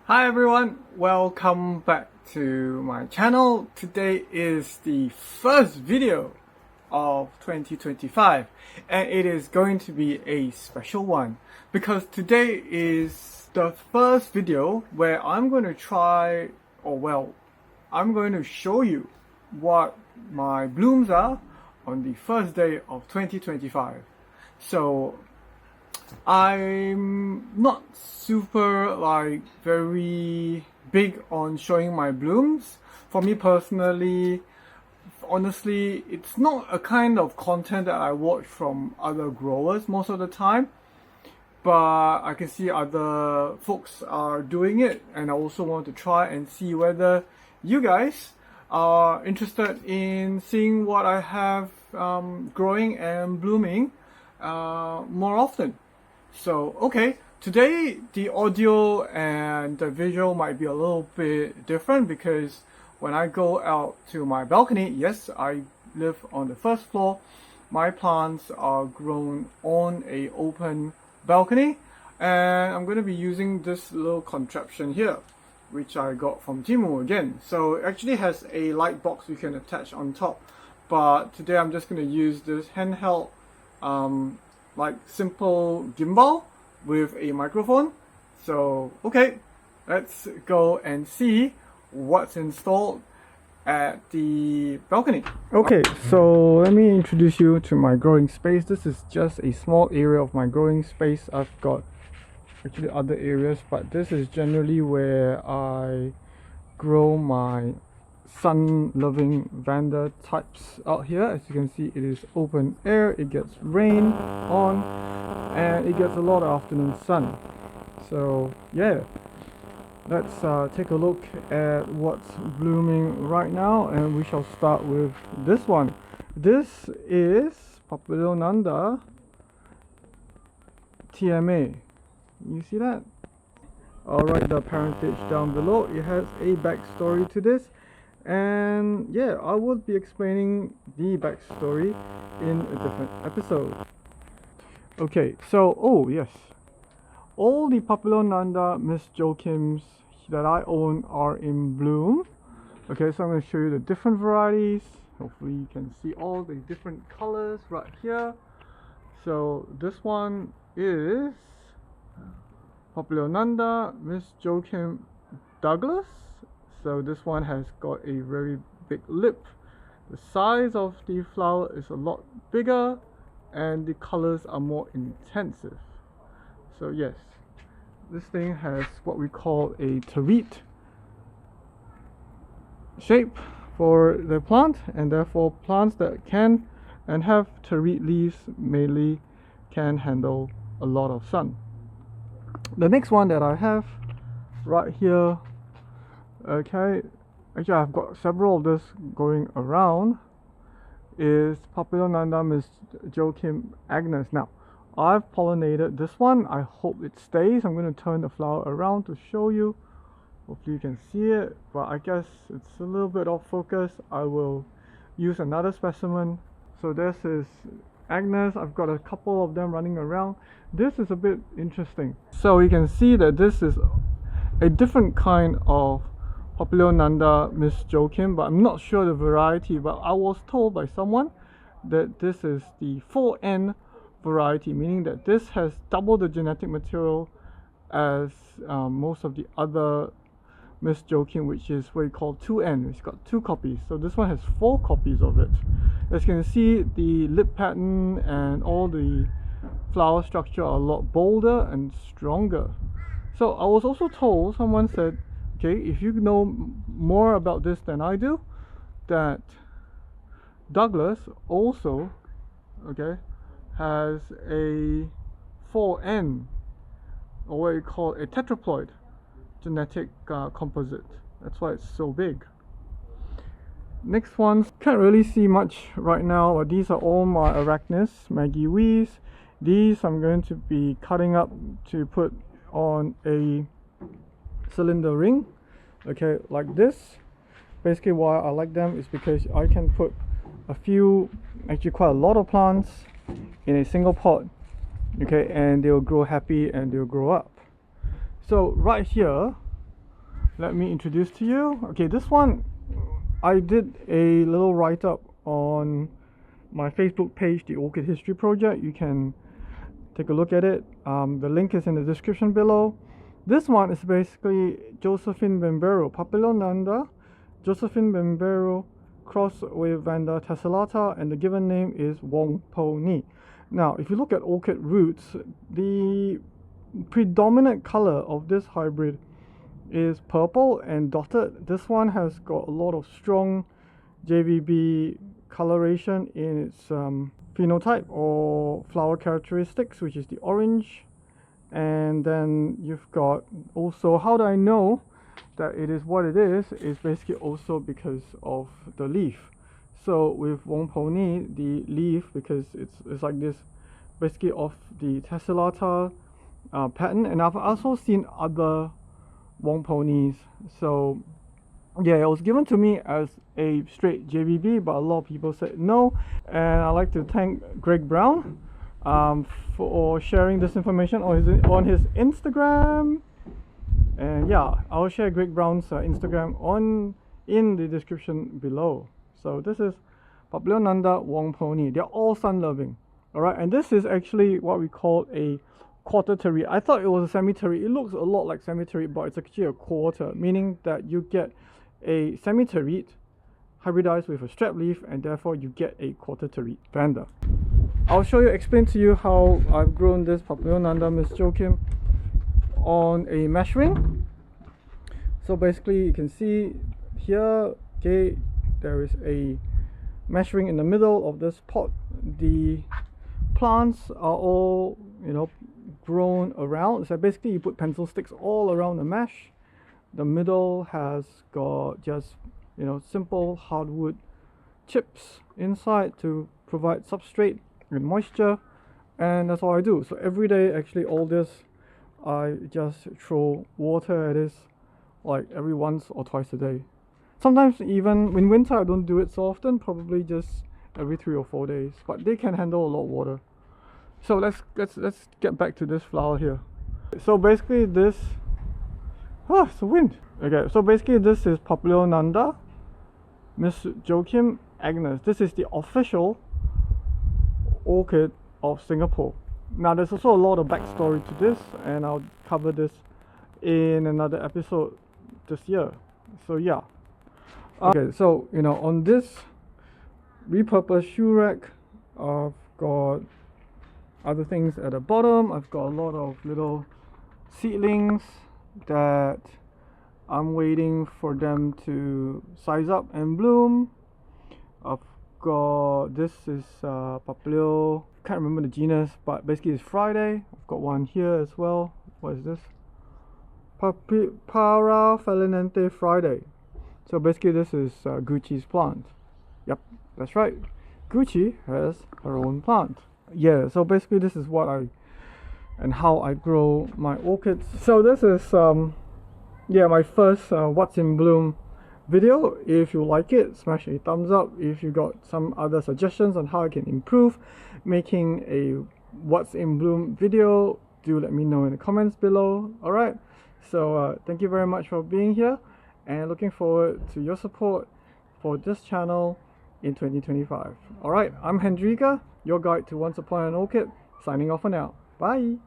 Hi everyone, welcome back to my channel. Today is the first video of 2025 and it is going to be a special one because today is the first video where I'm going to I'm going to show you what my blooms are on the first day of 2025. So I'm not super very big on showing my blooms. For me personally, honestly, it's not a kind of content that I watch from other growers most of the time. But I can see other folks are doing it and I also want to try and see whether you guys are interested in seeing what I have growing and blooming more often. So, okay, today the audio and the visual might be a little bit different because when I go out to my balcony, yes, I live on the first floor, my plants are grown on an open balcony and I'm going to be using this little contraption here, which I got from Temu again. So it actually has a light box you can attach on top, but today I'm just going to use this handheld simple gimbal with a microphone. So okay, let's go and see what's installed at the balcony. Okay, so let me introduce you to my growing space. This is just a small area of my growing space. I've got actually other areas, but this is generally where I grow my sun-loving vanda types out here. As you can see, it is open air, it gets rain on, and it gets a lot of afternoon sun. So yeah, let's take a look at what's blooming right now, and we shall start with this one. This is Papilionanda TMA. You see that? I'll write the parentage down below. It has a backstory to this. And yeah, I will be explaining the backstory in a different episode. Okay, so, oh yes, all the Papilionanda Miss Joachims that I own are in bloom. Okay, so I'm going to show you the different varieties. Hopefully you can see all the different colors right here. So this one is Papilionanda Miss Joachim Douglas. So this one has got a very big lip. The size of the flower is a lot bigger and the colors are more intensive. So yes, this thing has what we call a terete shape for the plant, and therefore plants that can and have terete leaves mainly can handle a lot of sun. The next one that I have right here, okay, actually I've got several of this going around, is Papilionanda Miss Joachim Agnes. Now, I've pollinated this one. I hope it stays. I'm going to turn the flower around to show you. Hopefully you can see it, but I guess it's a little bit off focus. I will use another specimen. So this is Agnes. I've got a couple of them running around. This is a bit interesting. So you can see that this is a different kind of Papilionanda Miss Joachim, but I'm not sure the variety, but I was told by someone that this is the 4N variety, meaning that this has double the genetic material as most of the other Miss Joachim, which is what you call 2N. It's got 2 copies, so this one has 4 copies of it. As you can see, the lip pattern and all the flower structure are a lot bolder and stronger. So I was also told, someone said, okay, if you know more about this than I do, that Douglas also, okay, has a 4N, or what you call a tetraploid genetic composite. That's why it's so big. Next ones, can't really see much right now, but these are all my Arachnis, Maggie Wees. These I'm going to be cutting up to put on a cylinder ring, okay, like this. Basically why I like them is because I can put a few, actually quite a lot of plants in a single pot, okay, and they'll grow happy and they'll grow up. So right here let me introduce to you. Okay, this one I did a little write-up on my Facebook page, the Orchid History Project. You can take a look at it. The link is in the description below. This one is basically Josephine Bambero, Papilionanda, Josephine Bambero crossed with Vanda tessellata, and the given name is Wong Po Ni. Now, if you look at orchid roots, the predominant color of this hybrid is purple and dotted. This one has got a lot of strong JVB coloration in its phenotype or flower characteristics, which is the orange. And then you've got also, how do I know that it is what it is basically also because of the leaf. So with Wong Po Ni, the leaf, because it's like this, basically of the tessellata pattern, and I've also seen other Wong Po Nis. So yeah, it was given to me as a straight JVB, but a lot of people said no, and I'd like to thank Greg Brown for sharing this information on his Instagram. And yeah, I'll share Greg Brown's Instagram in the description below. So this is Papilionanda Wong Po Ni. They're all sun-loving. Alright, and this is actually what we call a quarter terete. I thought it was a semi-terete. It looks a lot like semi-terete, but it's actually a quarter, meaning that you get a semi-terete hybridized with a strap leaf, and therefore you get a quarter terete Vanda. I'll explain to you how I've grown this Papilionanda Miss Joachim on a mesh ring. So basically you can see here, okay, there is a mesh ring in the middle of this pot. The plants are all, grown around. So basically you put pencil sticks all around the mesh. The middle has got just simple hardwood chips inside to provide substrate and moisture, and that's all I do. So every day, actually, all this, I just throw water at this like every once or twice a day. Sometimes even in winter I don't do it so often, probably just every 3 or 4 days, but they can handle a lot of water. So let's get back to this flower here. So basically this, it's the wind. Okay, so basically this is Papilionanda Miss Joachim Agnes. This is the official orchid of Singapore. Now there's also a lot of backstory to this, and I'll cover this in another episode this year. So yeah. Okay, so on this repurposed shoe rack, I've got other things at the bottom. I've got a lot of little seedlings that I'm waiting for them to size up and bloom. I've got, this is Papilio, can't remember the genus, but basically it's Friday. I've got one here as well. What is this? Parafelinante Friday. So basically this is Gucci's plant. Yep, that's right. Gucci has her own plant. Yeah, so basically this is what and how I grow my orchids. So this is my first what's in bloom video. If you like it, smash a thumbs up. If you got some other suggestions on how I can improve making a what's in bloom video, do let me know in the comments below. Alright, so thank you very much for being here, and looking forward to your support for this channel in 2025. Alright, I'm Hendrika, your guide to Once Upon an Orchid, signing off for now. Bye!